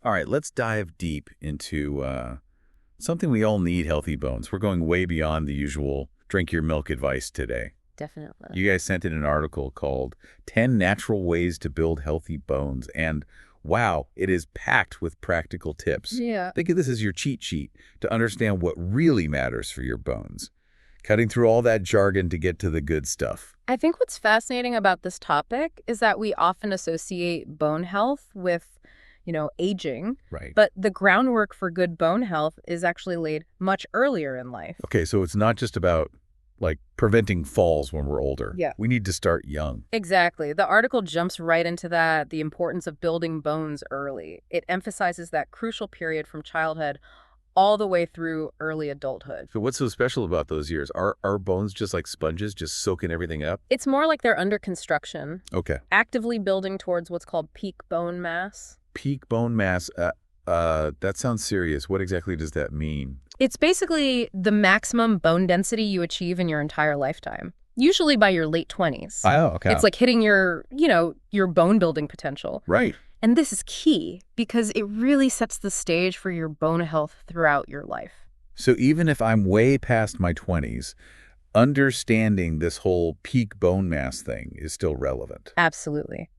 All right, let's dive deep into something we all need: healthy bones. We're going way beyond the usual drink your milk advice today. Definitely. You guys sent in an article called 10 Natural Ways to Build Healthy Bones. And wow, it is packed with practical tips. Yeah. Think of this as your cheat sheet to understand what really matters for your bones. Cutting through all that jargon to get to the good stuff. I think what's fascinating about this topic is that we often associate bone health with, aging, Right. but the groundwork for good bone health is actually laid much earlier in life. Okay, so it's not just about preventing falls when we're older. Yeah. We need to start young. Exactly. The article jumps right into that, the importance of building bones early. It emphasizes that crucial period from childhood all the way through early adulthood. So what's so special about those years? Are our bones just like sponges, just soaking everything up? It's more like they're under construction, Okay. actively building towards what's called peak bone mass. Peak bone mass, that sounds serious. What exactly does that mean? It's basically the maximum bone density you achieve in your entire lifetime, usually by your late 20s. Oh, okay. It's like hitting your bone building potential. Right. And this is key because it really sets the stage for your bone health throughout your life. So even if I'm way past my 20s, understanding this whole peak bone mass thing is still relevant. Absolutely.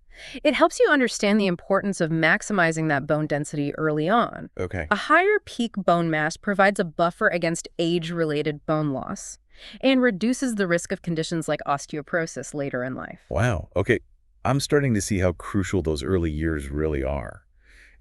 It helps you understand the importance of maximizing that bone density early on. Okay. A higher peak bone mass provides a buffer against age-related bone loss and reduces the risk of conditions like osteoporosis later in life. Wow. Okay. I'm starting to see how crucial those early years really are.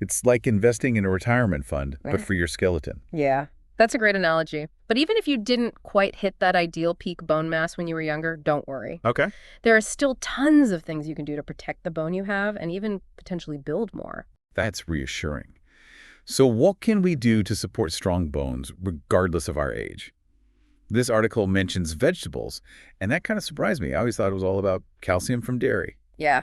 It's like investing in a retirement fund, but Right. for your skeleton. Yeah, that's a great analogy. But even if you didn't quite hit that ideal peak bone mass when you were younger, don't worry. Okay. There are still tons of things you can do to protect the bone you have and even potentially build more. That's reassuring. So what can we do to support strong bones regardless of our age? This article mentions vegetables, and that kind of surprised me. I always thought it was all about calcium from dairy. Yeah.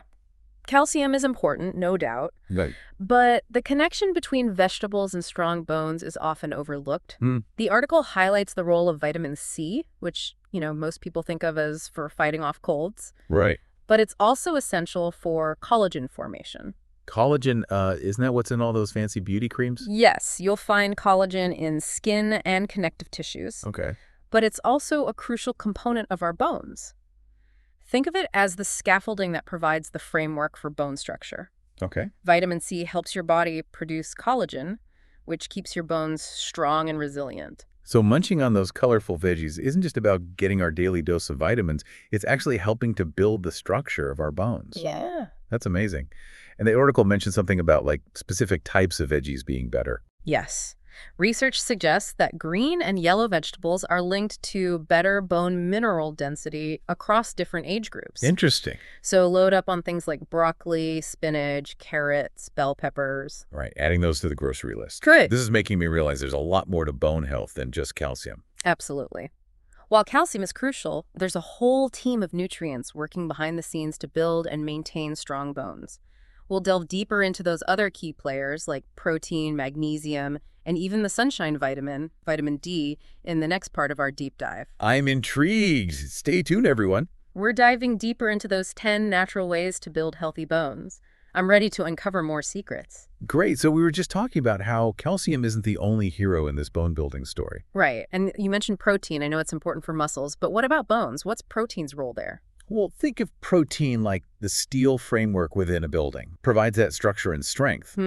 Calcium is important, no doubt, Right. but the connection between vegetables and strong bones is often overlooked. Hmm. The article highlights the role of vitamin C, which, most people think of as for fighting off colds, Right. but it's also essential for collagen formation. Collagen, isn't that what's in all those fancy beauty creams? Yes, you'll find collagen in skin and connective tissues, Okay. but it's also a crucial component of our bones. Think of it as the scaffolding that provides the framework for bone structure. Okay. Vitamin C helps your body produce collagen, which keeps your bones strong and resilient. So munching on those colorful veggies isn't just about getting our daily dose of vitamins. It's actually helping to build the structure of our bones. Yeah. That's amazing. And the article mentioned something about specific types of veggies being better. Yes. Research suggests that green and yellow vegetables are linked to better bone mineral density across different age groups. Interesting. So load up on things like broccoli, spinach, carrots, bell peppers. Right. Adding those to the grocery list. Great. This is making me realize there's a lot more to bone health than just calcium. Absolutely. While calcium is crucial, there's a whole team of nutrients working behind the scenes to build and maintain strong bones. We'll delve deeper into those other key players like protein, magnesium, and even the sunshine vitamin, vitamin D, in the next part of our deep dive. I'm intrigued. Stay tuned, everyone. We're diving deeper into those 10 natural ways to build healthy bones. I'm ready to uncover more secrets. Great. So we were just talking about how calcium isn't the only hero in this bone building story. Right. And you mentioned protein. I know it's important for muscles, but what about bones? What's protein's role there? Well, think of protein like the steel framework within a building. Provides that structure and strength.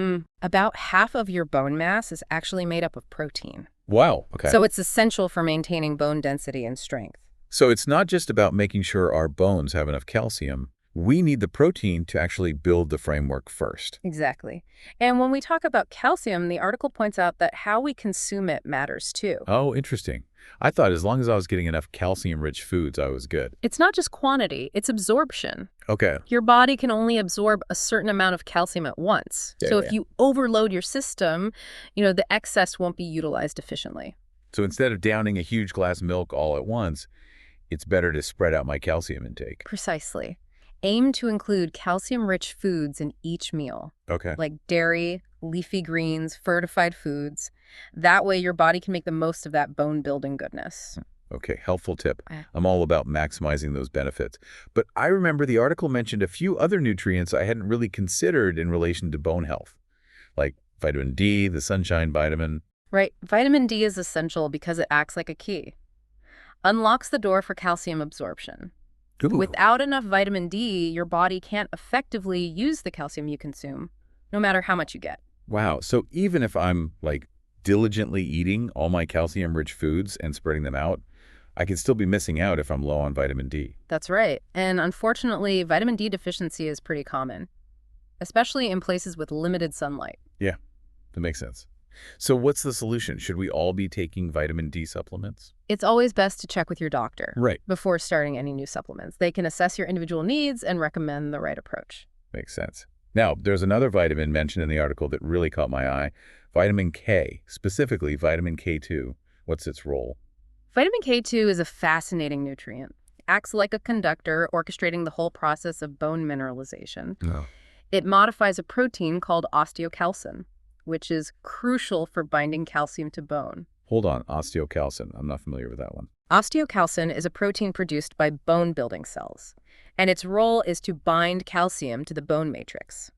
About half of your bone mass is actually made up of protein. Wow. Okay. So it's essential for maintaining bone density and strength. So it's not just about making sure our bones have enough calcium. We need the protein to actually build the framework first. Exactly. And when we talk about calcium, the article points out that how we consume it matters too. Oh, interesting. I thought as long as I was getting enough calcium-rich foods, I was good. It's not just quantity, it's absorption. Okay. Your body can only absorb a certain amount of calcium at once. So if you overload your system, the excess won't be utilized efficiently. So instead of downing a huge glass of milk all at once, it's better to spread out my calcium intake. Precisely. Aim to include calcium-rich foods in each meal, Okay. like dairy, leafy greens, fortified foods. That way your body can make the most of that bone-building goodness. Okay, helpful tip. I'm all about maximizing those benefits. But I remember the article mentioned a few other nutrients I hadn't really considered in relation to bone health, like vitamin D, the sunshine vitamin. Right, vitamin D is essential because it acts like a key. Unlocks the door for calcium absorption. Ooh, Without enough vitamin D, your body can't effectively use the calcium you consume, no matter how much you get. wow. So even if I'm like diligently eating all my calcium-rich foods and spreading them out, I can still be missing out if I'm low on vitamin D. That's right. And unfortunately, vitamin D deficiency is pretty common, especially in places with limited sunlight. Yeah, that makes sense. So what's the solution? Should we all be taking vitamin D supplements? It's always best to check with your doctor Right. before starting any new supplements. They can assess your individual needs and recommend the right approach. Makes sense. Now, there's another vitamin mentioned in the article that really caught my eye, vitamin K, specifically vitamin K2. What's its role? Vitamin K2 is a fascinating nutrient. Acts like a conductor, orchestrating the whole process of bone mineralization. Oh. It modifies a protein called osteocalcin, which is crucial for binding calcium to bone. Hold on, osteocalcin. I'm not familiar with that one. Osteocalcin is a protein produced by bone-building cells, and its role is to bind calcium to the bone matrix.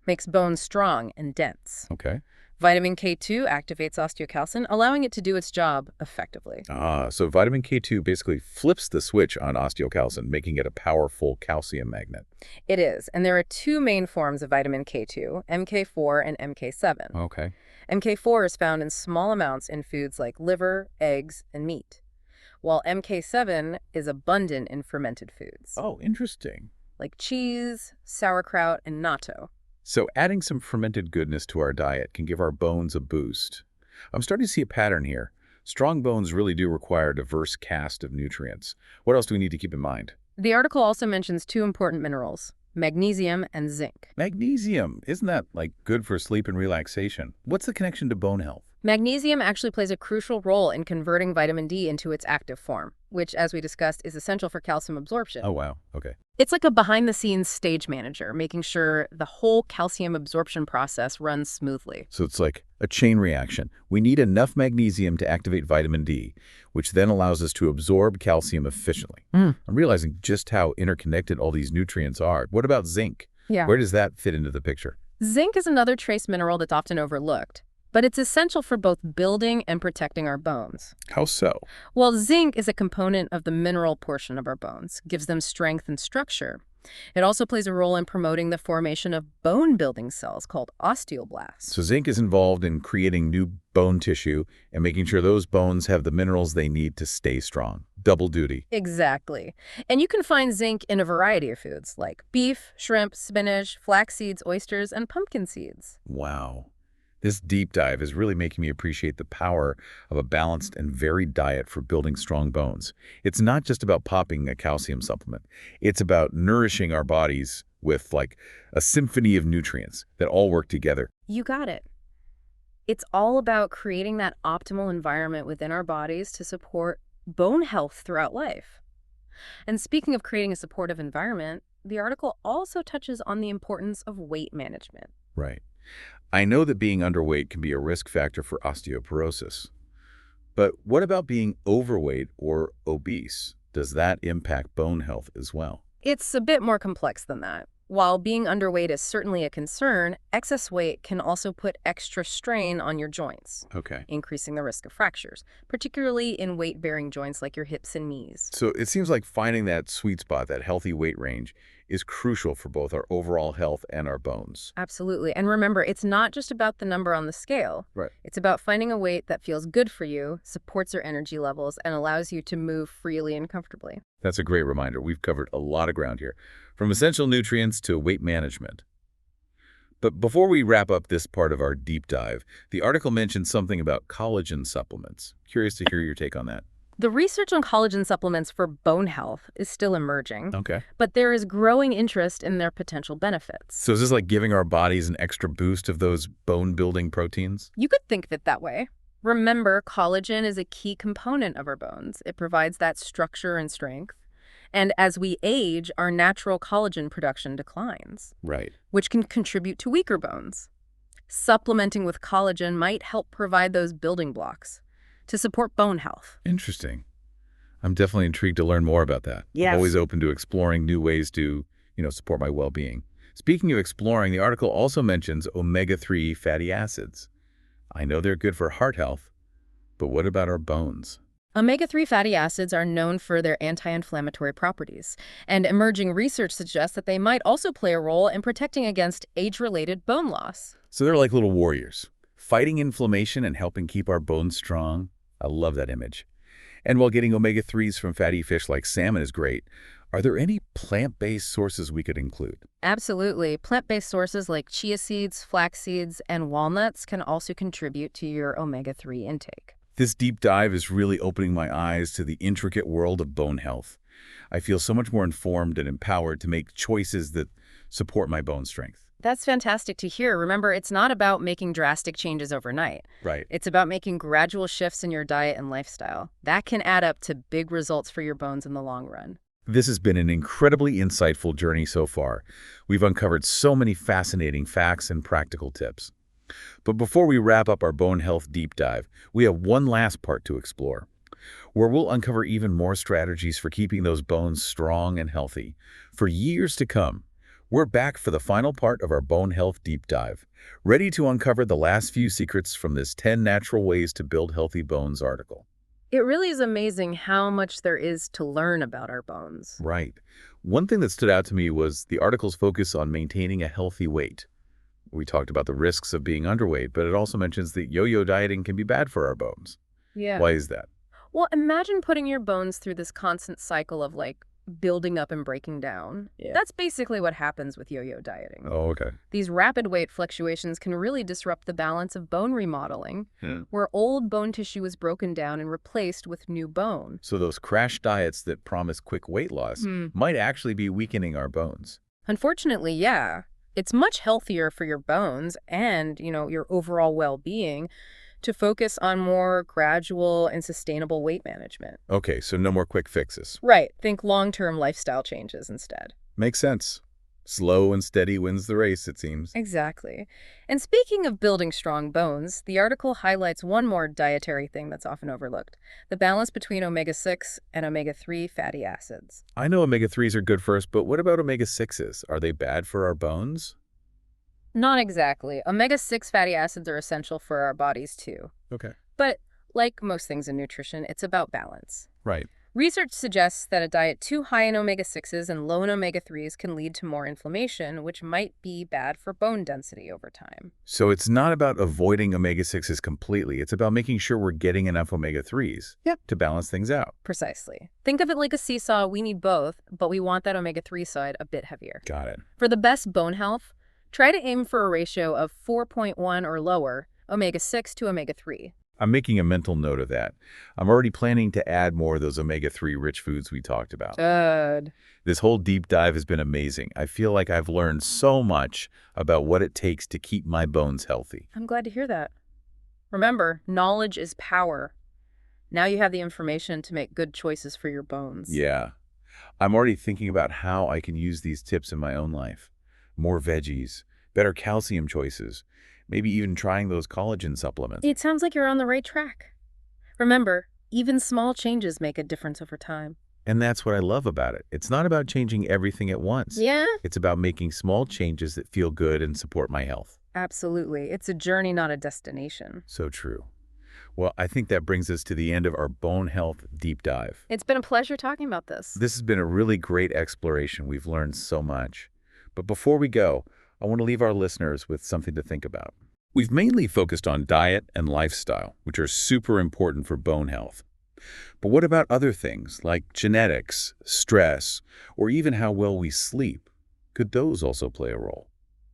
Makes bones strong and dense. Okay. Vitamin K2 activates osteocalcin, allowing it to do its job effectively. So vitamin K2 basically flips the switch on osteocalcin, making it a powerful calcium magnet. It is, and there are two main forms of vitamin K2, MK4 and MK7. Okay. MK4 is found in small amounts in foods like liver, eggs, and meat, while MK7 is abundant in fermented foods, Oh, interesting. like cheese, sauerkraut, and natto. So adding some fermented goodness to our diet can give our bones a boost. I'm starting to see a pattern here. Strong bones really do require a diverse cast of nutrients. What else do we need to keep in mind? The article also mentions two important minerals, magnesium and zinc. Magnesium. Isn't that like good for sleep and relaxation? What's the connection to bone health? Magnesium actually plays a crucial role in converting vitamin D into its active form, which, as we discussed, is essential for calcium absorption. Oh, wow. Okay. It's like a behind-the-scenes stage manager, making sure the whole calcium absorption process runs smoothly. So it's like a chain reaction. We need enough magnesium to activate vitamin D, which then allows us to absorb calcium efficiently. I'm realizing just how interconnected all these nutrients are. What about zinc? Yeah. Where does that fit into the picture? Zinc is another trace mineral that's often overlooked, but it's essential for both building and protecting our bones. How so? Well, zinc is a component of the mineral portion of our bones, gives them strength and structure. It also plays a role in promoting the formation of bone-building cells called osteoblasts. So zinc is involved in creating new bone tissue and making sure those bones have the minerals they need to stay strong. Double duty. Exactly. And you can find zinc in a variety of foods like beef, shrimp, spinach, flax seeds, oysters, and pumpkin seeds. Wow. This deep dive is really making me appreciate the power of a balanced and varied diet for building strong bones. It's not just about popping a calcium supplement. It's about nourishing our bodies with like a symphony of nutrients that all work together. You got it. It's all about creating that optimal environment within our bodies to support bone health throughout life. And speaking of creating a supportive environment, the article also touches on the importance of weight management. Right. I know that being underweight can be a risk factor for osteoporosis. But what about being overweight or obese? Does that impact bone health as well? It's a bit more complex than that. While being underweight is certainly a concern, excess weight can also put extra strain on your joints, Okay. increasing the risk of fractures, particularly in weight-bearing joints like your hips and knees. So it seems like finding that sweet spot, that healthy weight range, is crucial for both our overall health and our bones. Absolutely. And remember, it's not just about the number on the scale. Right. It's about finding a weight that feels good for you, supports your energy levels, and allows you to move freely and comfortably. That's a great reminder. We've covered a lot of ground here, from essential nutrients to weight management. But before we wrap up this part of our deep dive, the article mentioned something about collagen supplements. Curious to hear your take on that. The research on collagen supplements for bone health is still emerging, Okay. but there is growing interest in their potential benefits. So is this like giving our bodies an extra boost of those bone-building proteins? You could think of it that way. Remember, collagen is a key component of our bones. It provides that structure and strength. And as we age, our natural collagen production declines, Right. which can contribute to weaker bones. Supplementing with collagen might help provide those building blocks to support bone health. Interesting. I'm definitely intrigued to learn more about that. Yes. I'm always open to exploring new ways to, support my well-being. Speaking of exploring, the article also mentions omega-3 fatty acids. I know they're good for heart health, but what about our bones? Omega-3 fatty acids are known for their anti-inflammatory properties, and emerging research suggests that they might also play a role in protecting against age-related bone loss. So they're like little warriors, fighting inflammation and helping keep our bones strong. I love that image. And while getting omega-3s from fatty fish like salmon is great, are there any plant-based sources we could include? Absolutely. Plant-based sources like chia seeds, flax seeds, and walnuts can also contribute to your omega-3 intake. This deep dive is really opening my eyes to the intricate world of bone health. I feel so much more informed and empowered to make choices that support my bone strength. That's fantastic to hear. Remember, it's not about making drastic changes overnight. Right. It's about making gradual shifts in your diet and lifestyle. That can add up to big results for your bones in the long run. This has been an incredibly insightful journey so far. We've uncovered so many fascinating facts and practical tips. But before we wrap up our bone health deep dive, we have one last part to explore, where we'll uncover even more strategies for keeping those bones strong and healthy. For years to come, we're back for the final part of our bone health deep dive, ready to uncover the last few secrets from this 10 natural ways to build healthy bones article. It really is amazing how much there is to learn about our bones. Right. One thing that stood out to me was the article's focus on maintaining a healthy weight. We talked about the risks of being underweight, but it also mentions that yo-yo dieting can be bad for our bones. Yeah. Why is that? Well, imagine putting your bones through this constant cycle of building up and breaking down. Yeah. That's basically what happens with yo-yo dieting. Oh, okay. These rapid weight fluctuations can really disrupt the balance of bone remodeling, Yeah. where old bone tissue is broken down and replaced with new bone. So those crash diets that promise quick weight loss might actually be weakening our bones. Unfortunately, yeah. It's much healthier for your bones and, your overall well-being to focus on more gradual and sustainable weight management. Okay, so no more quick fixes. Right. Think long-term lifestyle changes instead. Makes sense. Slow and steady wins the race, it seems. Exactly. And speaking of building strong bones, the article highlights one more dietary thing that's often overlooked: the balance between omega-6 and omega-3 fatty acids. I know omega-3s are good for us, but what about omega-6s? Are they bad for our bones? Not exactly. Omega-6 fatty acids are essential for our bodies too. Okay. But like most things in nutrition, it's about balance. Right. Research suggests that a diet too high in omega-6s and low in omega-3s can lead to more inflammation, which might be bad for bone density over time. So it's not about avoiding omega-6s completely. It's about making sure we're getting enough omega-3s to balance things out. Precisely. Think of it like a seesaw. We need both, but we want that omega-3 side a bit heavier. Got it. For the best bone health, try to aim for a ratio of 4.1 or lower omega-6 to omega-3. I'm making a mental note of that. I'm already planning to add more of those omega-3 rich foods we talked about. Good. This whole deep dive has been amazing. I feel like I've learned so much about what it takes to keep my bones healthy. I'm glad to hear that. Remember, knowledge is power. Now you have the information to make good choices for your bones. Yeah. I'm already thinking about how I can use these tips in my own life. More veggies, better calcium choices, maybe even trying those collagen supplements. It sounds like you're on the right track. Remember, even small changes make a difference over time. And that's what I love about it. It's not about changing everything at once. Yeah? It's about making small changes that feel good and support my health. Absolutely. It's a journey, not a destination. So true. Well, I think that brings us to the end of our bone health deep dive. It's been a pleasure talking about this. This has been a really great exploration. We've learned so much. But before we go, I want to leave our listeners with something to think about. We've mainly focused on diet and lifestyle, which are super important for bone health. But what about other things like genetics, stress, or even how well we sleep? Could those also play a role?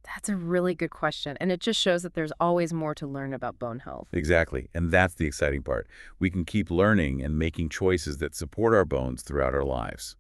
That's a really good question, and it just shows that there's always more to learn about bone health. Exactly, and that's the exciting part. We can keep learning and making choices that support our bones throughout our lives.